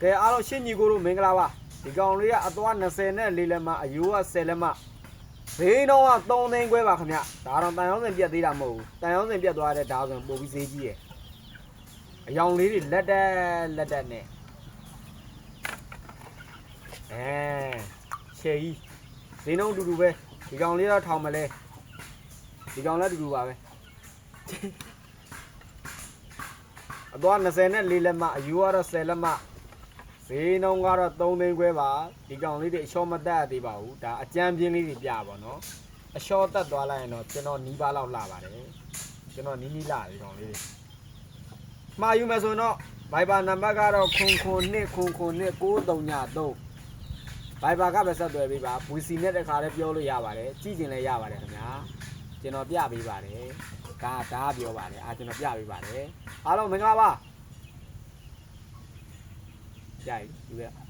ကဲအားလုံးရှင်းညီကိုတို့မင်္ဂလာပါဒီကောင်လေးကအသွား20နဲ့4လက်မအယိုးက10လက်မဈေးနှုန်းက3သိန်းခွဲပါခင်ဗျဒါတော့တန်ရောင်းစင်ပြတ်သေးတာမဟုတ်ဘူးတန်ရောင်းစင်ပြတ်သွားတဲ့ဒါဆိုရင်ပို့ပြီးဈေးကြီးရယ်အယောင်လေးတွေလက်တက်နဲ့ရှယ်ကြီးဈေးနှုန်းတူတူပဲဒီကောင်လေးတော့ထောင်မလဲဒီကောင်လည်းတူတူပါပဲအသွား20နဲ့4လက်မအယူကတော့10လက်မဈေးနှုန်းကတော့3သိန်းခွဲပါဒီကောင်လေးတွေအလျှော့မတက်သေးပါဘူးဒါအကြမ်းပြင်းလေးတွေပြပါတော့အလျှော့တက်သွားလိုက်ရင်တော့ကျွန်တော်နီးပါးလောက်လှပါတယ်ကျွန်တော်နီးလှဒီကောင်လေးမှာယူမယ်ဆိုတော့ Viber နံပါတ်ကတော့09929393 Viber ကပဲဆက်သွယ်ပေးပါ VC နဲ့တခါလည်းပြောလို့ရပါတယ်ကြည့်ကျင်လည်းရပါတယ်ခင်ဗျာကျွန်တော်ပြပေးပါတယ်ဒါပြောပါတယ်ကျွန်တော်ပြပေးပါတယ်အားလုံးမင်္ဂလာပါကြိုက်ယူရ